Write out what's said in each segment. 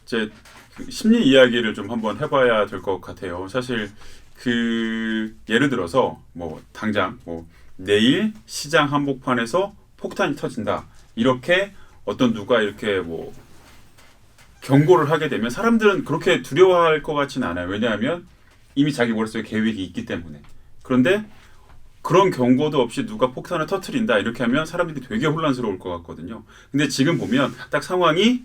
이제 그 심리 이야기를 좀 한번 해봐야 될 것 같아요. 사실 그 예를 들어서 뭐 당장 뭐 내일 시장 한복판에서 폭탄이 터진다. 이렇게 어떤 누가 이렇게 뭐 경고를 하게 되면 사람들은 그렇게 두려워할 것 같지는 않아요. 왜냐하면 이미 자기 머릿속에 계획이 있기 때문에. 그런데 그런 경고도 없이 누가 폭탄을 터트린다 이렇게 하면 사람들이 되게 혼란스러울 것 같거든요. 근데 지금 보면 딱 상황이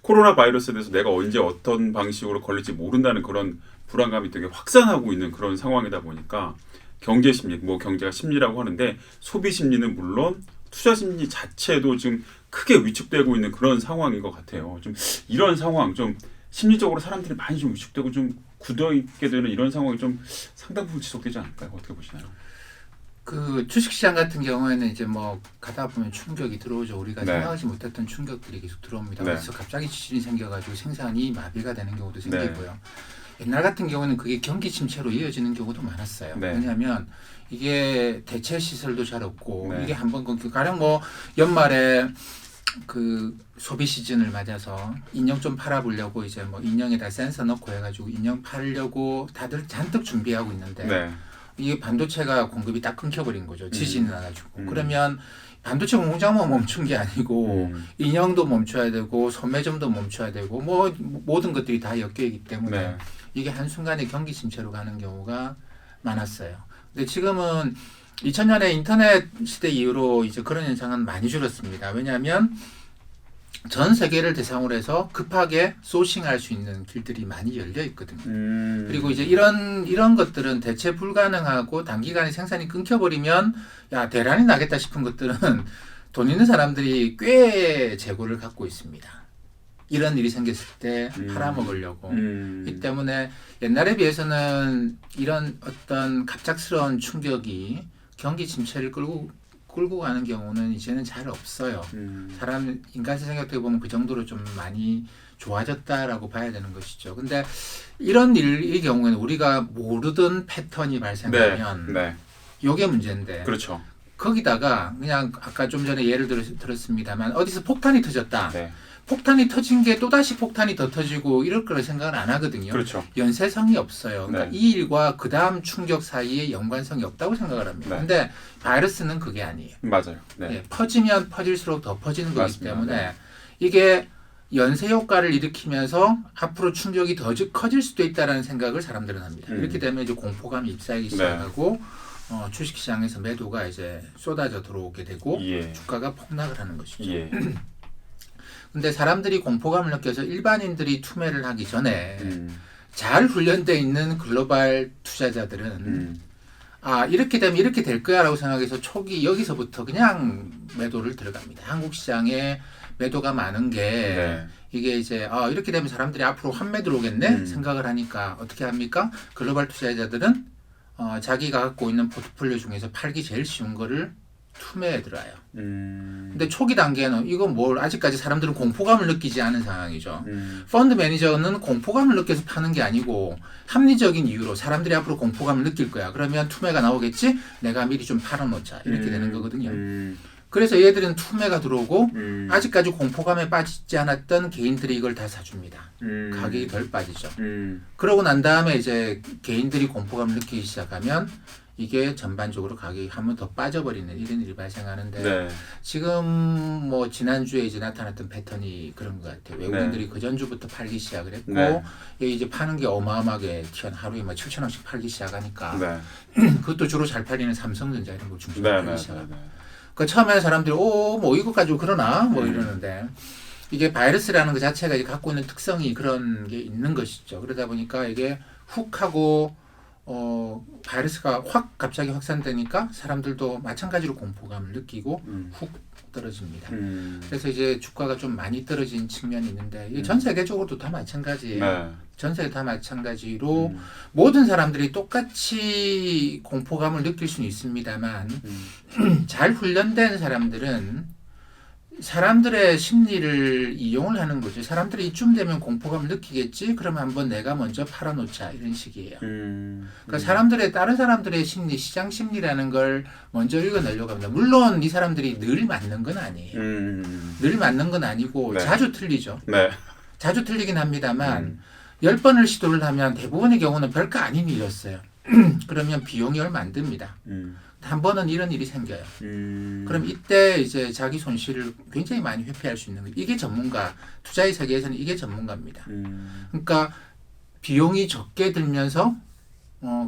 코로나 바이러스에 대해서 내가 언제 어떤 방식으로 걸릴지 모른다는 그런 불안감이 되게 확산하고 있는 그런 상황이다 보니까 경제 심리, 뭐 경제가 심리라고 하는데 소비 심리는 물론 투자 심리 자체도 지금 크게 위축되고 있는 그런 상황인 것 같아요. 좀 이런 상황, 좀 심리적으로 사람들이 많이 좀 위축되고 좀 굳어있게 되는 이런 상황이 좀 상당 부분 지속되지 않을까요? 어떻게 보시나요? 그 주식시장 같은 경우에는 이제 뭐 가다 보면 충격이 들어오죠. 우리가 네. 생각하지 못했던 충격들이 계속 들어옵니다. 네. 그래서 갑자기 지진이 생겨가지고 생산이 마비가 되는 경우도 네. 생기고요. 옛날 같은 경우는 그게 경기 침체로 이어지는 경우도 많았어요. 네. 왜냐하면 이게 대체 시설도 잘 없고 네. 이게 한번 가령 뭐 연말에 그 소비 시즌을 맞아서 인형 좀 팔아보려고 이제 뭐 인형에다 센서 넣고 해가지고 인형 팔려고 다들 잔뜩 준비하고 있는데 네. 이게 반도체가 공급이 딱 끊겨버린 거죠. 지진이 나가지고. 그러면 반도체 공장만 멈춘 게 아니고 인형도 멈춰야 되고 소매점도 멈춰야 되고 뭐 모든 것들이 다 엮여 있기 때문에 네. 이게 한순간에 경기 침체로 가는 경우가 많았어요. 근데 지금은 2000년에 인터넷 시대 이후로 이제 그런 현상은 많이 줄었습니다. 왜냐하면 전 세계를 대상으로 해서 급하게 소싱할 수 있는 길들이 많이 열려 있거든요. 그리고 이제 이런 것들은 대체 불가능하고 단기간에 생산이 끊겨버리면 야 대란이 나겠다 싶은 것들은 돈 있는 사람들이 꽤 재고를 갖고 있습니다. 이런 일이 생겼을 때 팔아먹으려고. 이 때문에 옛날에 비해서는 이런 어떤 갑작스러운 충격이 경기 침체를 끌고 가는 경우는 이제는 잘 없어요. 인간 세상에 어떻게 보면 그 정도로 좀 많이 좋아졌다라고 봐야 되는 것이죠. 근데 이런 일의 경우에는 우리가 모르던 패턴이 발생하면 네. 이게 문제인데 그렇죠. 거기다가 그냥 아까 좀 전에 예를 들었습니다만 어디서 폭탄이 터졌다. 네. 폭탄이 터진 게 또다시 폭탄이 더 터지고 이럴 거라 생각을 안 하거든요. 그렇죠. 연쇄성이 없어요. 그러니까 네. 이 일과 그 다음 충격 사이에 연관성이 없다고 생각을 합니다. 네. 근데 바이러스는 그게 아니에요. 맞아요. 네. 예, 퍼지면 퍼질수록 더 퍼지는 거기 맞습니다. 때문에 네. 이게 연쇄 효과를 일으키면서 앞으로 충격이 더 커질 수도 있다는 생각을 사람들은 합니다. 이렇게 되면 이제 공포감이 ip사하기 시작하고 주식시장에서 매도가 이제 쏟아져 들어오게 되고 예. 주가가 폭락을 하는 것이죠. 예. 근데 사람들이 공포감을 느껴서 일반인들이 투매를 하기 전에 잘 훈련되어 있는 글로벌 투자자들은 아 이렇게 되면 이렇게 될 거야라고 생각해서 초기 여기서부터 그냥 매도를 들어갑니다. 한국 시장에 매도가 많은 게 네. 이게 이제 이렇게 되면 사람들이 앞으로 환매 들어오겠네 생각을 하니까 어떻게 합니까? 글로벌 투자자들은 자기가 갖고 있는 포트폴리오 중에서 팔기 제일 쉬운 거를 투매에 들어요. 근데 초기 단계는 이건 뭘 아직까지 사람들은 공포감을 느끼지 않은 상황이죠. 펀드 매니저는 공포감을 느껴서 파는 게 아니고 합리적인 이유로 사람들이 앞으로 공포감을 느낄 거야. 그러면 투매가 나오겠지? 내가 미리 좀 팔아놓자. 이렇게 되는 거거든요. 그래서 얘들은 투매가 들어오고 아직까지 공포감에 빠지지 않았던 개인들이 이걸 다 사줍니다. 가격이 덜 빠지죠. 그러고 난 다음에 이제 개인들이 공포감을 느끼기 시작하면 이게 전반적으로 가격이 한 번 더 빠져버리는 이런 일이 발생하는데 네. 지금 뭐 지난주에 이제 나타났던 패턴이 그런 것 같아요. 외국인들이 네. 그 전주부터 팔기 시작을 했고 네. 이제 파는 게 어마어마하게 하루에 막 7천원씩 팔기 시작하니까 네. 그것도 주로 잘 팔리는 삼성전자 이런 걸 중심으로 네. 팔기 네. 시작합니다. 네. 그 처음에 사람들이 뭐 이거 가지고 그러나 뭐 이러는데 이게 바이러스라는 것 자체가 이제 갖고 있는 특성이 그런 게 있는 것이죠. 그러다 보니까 이게 훅 하고 바이러스가 확 갑자기 확산되니까 사람들도 마찬가지로 공포감을 느끼고 훅 떨어집니다. 그래서 이제 주가가 좀 많이 떨어진 측면이 있는데 이게 전 세계적으로도 다 마찬가지예요. 네. 전 세계 다 마찬가지로 모든 사람들이 똑같이 공포감을 느낄 수는 있습니다만 잘 훈련된 사람들은 사람들의 심리를 이용을 하는 거죠. 사람들이 이쯤 되면 공포감을 느끼겠지. 그럼 한번 내가 먼저 팔아놓자 이런 식이에요. 그러니까 사람들의 다른 사람들의 심리, 시장 심리라는 걸 먼저 읽어내려고 합니다. 물론 이 사람들이 늘 맞는 건 아니에요. 늘 맞는 건 아니고 네. 자주 틀리죠. 네. 자주 틀리긴 합니다만 10번을 시도를 하면 대부분의 경우는 별거 아닌 일이었어요. 그러면 비용이 얼마 안 듭니다. 한 번은 이런 일이 생겨요. 그럼 이때 이제 자기 손실을 굉장히 많이 회피할 수 있는 거예요. 이게 전문가, 투자의 세계에서는 이게 전문가입니다. 그러니까 비용이 적게 들면서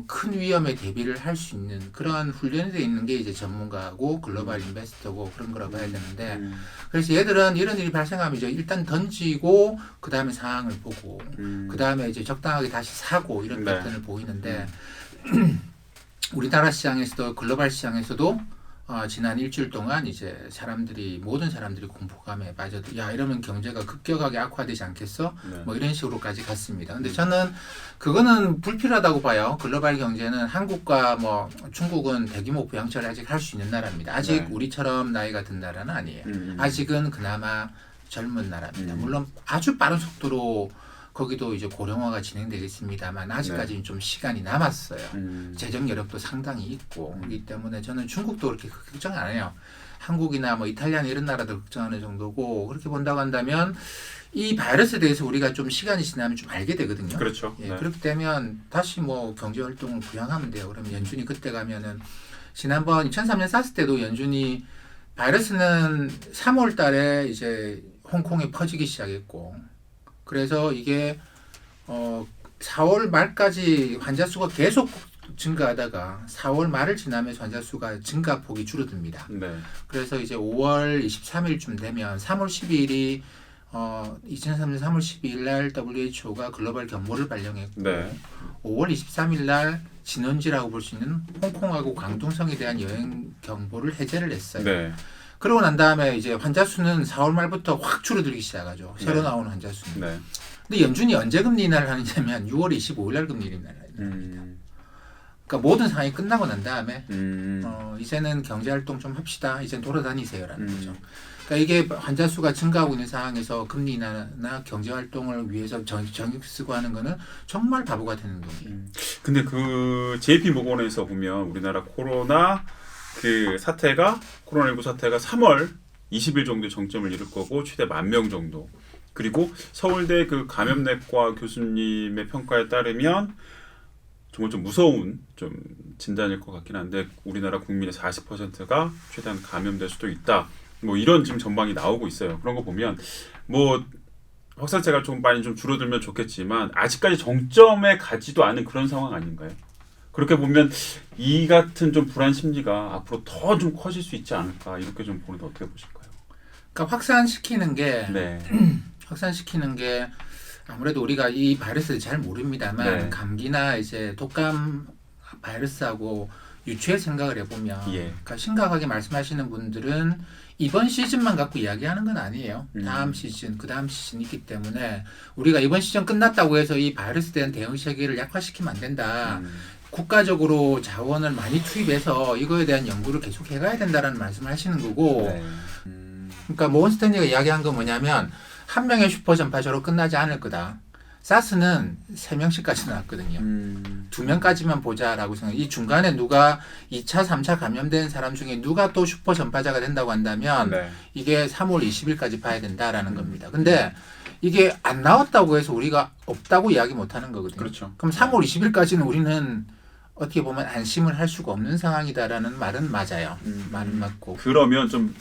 큰 위험에 대비를 할 수 있는 그런 훈련이 되어 있는 게 이제 전문가고 글로벌 인베스터고 그런 거라고 봐야 되는데 그래서 얘들은 이런 일이 발생하면 이제 일단 던지고 그 다음에 상황을 보고 그 다음에 이제 적당하게 다시 사고 이런 네. 패턴을 보이는데 우리나라 시장에서도 글로벌 시장에서도 지난 일주일 동안 이제 모든 사람들이 공포감에 빠져도 야 이러면 경제가 급격하게 악화되지 않겠어? 네. 뭐 이런 식으로까지 갔습니다. 근데 저는 그거는 불필요하다고 봐요. 글로벌 경제는 한국과 뭐 중국은 대규모 부양처를 아직 할 수 있는 나라입니다. 아직 네. 우리처럼 나이가 든 나라는 아니에요. 아직은 그나마 젊은 나라입니다. 물론 아주 빠른 속도로 거기도 이제 고령화가 진행되겠습니다만 아직까지는 좀 시간이 남았어요. 재정 여력도 상당히 있고 그렇기 때문에 저는 중국도 그렇게 걱정 안 해요. 한국이나 뭐 이탈리아 이런 나라들 걱정하는 정도고 그렇게 본다고 한다면 이 바이러스에 대해서 우리가 좀 시간이 지나면 좀 알게 되거든요. 그렇죠. 예, 네. 그렇게 되면 다시 뭐 경제 활동을 부양하면 돼요. 그러면 연준이 그때 가면은 지난번 2003년 사스 때도 연준이 바이러스는 3월 달에 이제 홍콩에 퍼지기 시작했고 그래서 이게 4월 말까지 환자 수가 계속 증가하다가 4월 말을 지나면서 환자 수가 증가폭이 줄어듭니다. 네. 그래서 이제 5월 23일쯤 되면 3월 12일이 2003년 3월 12일 날 WHO가 글로벌 경보를 발령했고 네. 5월 23일 날 진원지라고 볼 수 있는 홍콩하고 광둥성에 대한 여행 경보를 해제를 했어요. 네. 그러고 난 다음에 이제 환자 수는 4월 말부터 확 줄어들기 시작하죠. 새로 나오는 환자 수는. 네. 근데 연준이 언제 금리 인하를 하느냐면 6월 25일 날 금리 인하를 합니다. 그러니까 모든 상황이 끝나고 난 다음에 이제는 경제 활동 좀 합시다. 이제 돌아다니세요라는 거죠. 그러니까 이게 환자 수가 증가하고 있는 상황에서 금리 인하나 경제 활동을 위해서 정액 쓰고 하는 거는 정말 바보 같은 행동이에요. 근데 그 JP 모건에서 보면 우리나라 코로나 그 사태가 코로나19 사태가 3월 20일 정도 정점을 이룰 거고 최대 10,000명 정도. 그리고 서울대 그 감염내과 교수님의 평가에 따르면 정말 좀 무서운 좀 진단일 것 같긴 한데 우리나라 국민의 40%가 최대한 감염될 수도 있다. 뭐 이런 지금 전망이 나오고 있어요. 그런 거 보면 뭐 확산세가 좀 많이 좀 줄어들면 좋겠지만 아직까지 정점에 가지도 않은 그런 상황 아닌가요? 그렇게 보면 이 같은 좀 불안 심리가 앞으로 더 좀 커질 수 있지 않을까 이렇게 좀 보는데 어떻게 보실까요? 그러니까 확산시키는 게 네. 아무래도 우리가 이 바이러스를 잘 모릅니다만 네. 감기나 이제 독감 바이러스하고 유추해 생각을 해보면 예. 그러니까 심각하게 말씀하시는 분들은 이번 시즌만 갖고 이야기하는 건 아니에요. 다음 시즌, 그 다음 시즌이 있기 때문에 우리가 이번 시즌 끝났다고 해서 이 바이러스에 대한 대응 체계를 약화시키면 안 된다. 국가적으로 자원을 많이 투입해서 이거에 대한 연구를 계속 해가야 된다라는 말씀을 하시는 거고 네. 그러니까 모건스탠리가 이야기한 건 뭐냐면 한 명의 슈퍼 전파자로 끝나지 않을 거다. 사스는 3명씩까지 나왔거든요. 2명까지만 보자라고 생각해요. 이 중간에 누가 2차, 3차 감염된 사람 중에 누가 또 슈퍼 전파자가 된다고 한다면 네. 이게 3월 20일까지 봐야 된다라는 겁니다. 근데 이게 안 나왔다고 해서 우리가 없다고 이야기 못 하는 거거든요. 그렇죠. 그럼 3월 20일까지는 우리는 어떻게 보면 안심을 할 수가 없는 상황이다라는 말은 맞아요. 말은 맞고. 그러면 좀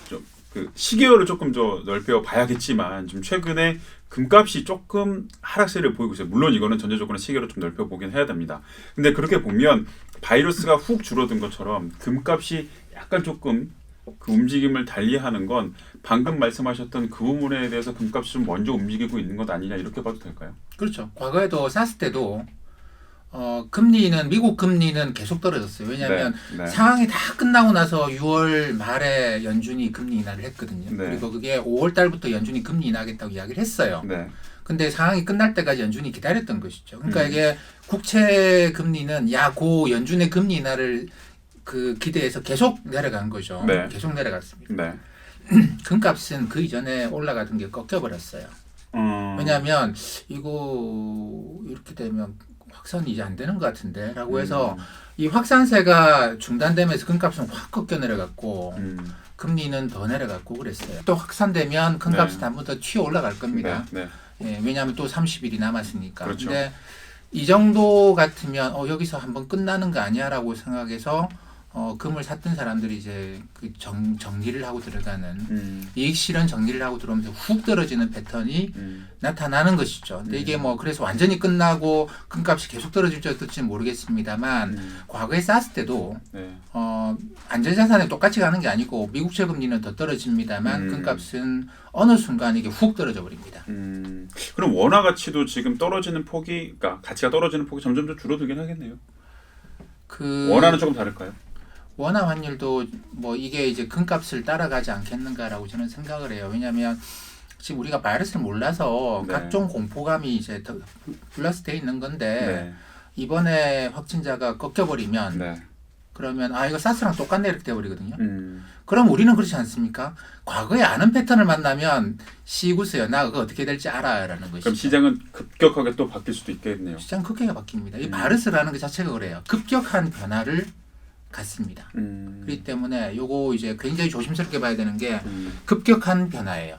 그 시계열을 조금 더 넓혀 봐야겠지만 좀 최근에 금값이 조금 하락세를 보이고 있어요. 물론 이거는 전체적으로 시계로 좀 넓혀 보긴 해야 됩니다. 근데 그렇게 보면 바이러스가 훅 줄어든 것처럼 금값이 약간 조금 그 움직임을 달리하는 건 방금 말씀하셨던 그 부분에 대해서 금값이 좀 먼저 움직이고 있는 것 아니냐 이렇게 봐도 될까요? 그렇죠. 과거에도 사스 때도 금리는 미국 금리는 계속 떨어졌어요. 왜냐하면 네. 상황이 다 끝나고 나서 6월 말에 연준이 금리 인하를 했거든요. 네. 그리고 그게 5월 달부터 연준이 금리 인하하겠다고 이야기를 했어요. 네. 근데 상황이 끝날 때까지 연준이 기다렸던 것이죠. 그러니까 이게 국채 금리는 고 연준의 금리 인하를 그 기대해서 계속 내려간 거죠. 네. 계속 내려갔습니다. 네. 금값은 그 이전에 올라가던 게 꺾여버렸어요. 왜냐하면 이거 이렇게 되면 확산이 이제 안 되는 것 같은데 라고 해서 이 확산세가 중단되면서 금값은 확 꺾여 내려갔고 금리는 더 내려갔고 그랬어요. 또 확산되면 금값은 네. 한 번 더 튀어 올라갈 겁니다. 네. 예, 왜냐하면 또 30일이 남았으니까. 그렇죠. 근데 이 정도 같으면 여기서 한번 끝나는 거 아니야라고 생각해서 금을 샀던 사람들이 이제 그 정리를 하고 들어가는 이익 실현 정리를 하고 들어오면서 훅 떨어지는 패턴이 나타나는 것이죠. 근데 이게 뭐 그래서 완전히 끝나고 금값이 계속 떨어질지 어떨지는 모르겠습니다만 과거에 쌌을 때도 네. 안전자산에 똑같이 가는 게 아니고 미국채 금리는 더 떨어집니다만 금값은 어느 순간 이게 훅 떨어져 버립니다. 그럼 원화 가치도 지금 떨어지는 폭이, 그러니까 가치가 떨어지는 폭이 점점 더 줄어들긴 하겠네요. 원화는 조금 다를까요? 원화 환율도 뭐 이게 이제 금값을 따라가지 않겠는가라고 저는 생각을 해요. 왜냐하면 지금 우리가 바이러스를 몰라서 네. 각종 공포감이 이제 더 플러스돼 있는 건데 네. 이번에 확진자가 꺾여버리면 네. 그러면 이거 사스랑 똑같네 이렇게 돼버리거든요. 음. 그럼 우리는 그렇지 않습니까? 과거에 아는 패턴을 만나면 시구세요. 나 그거 어떻게 될지 알아라는 것이죠. 그럼 시장은 급격하게 또 바뀔 수도 있겠네요. 시장 크게가 바뀝니다. 이 바이러스라는 것 자체가 그래요. 급격한 변화를 갖습니다. 그렇기 때문에 요거 이제 굉장히 조심스럽게 봐야 되는 게 급격한 변화예요.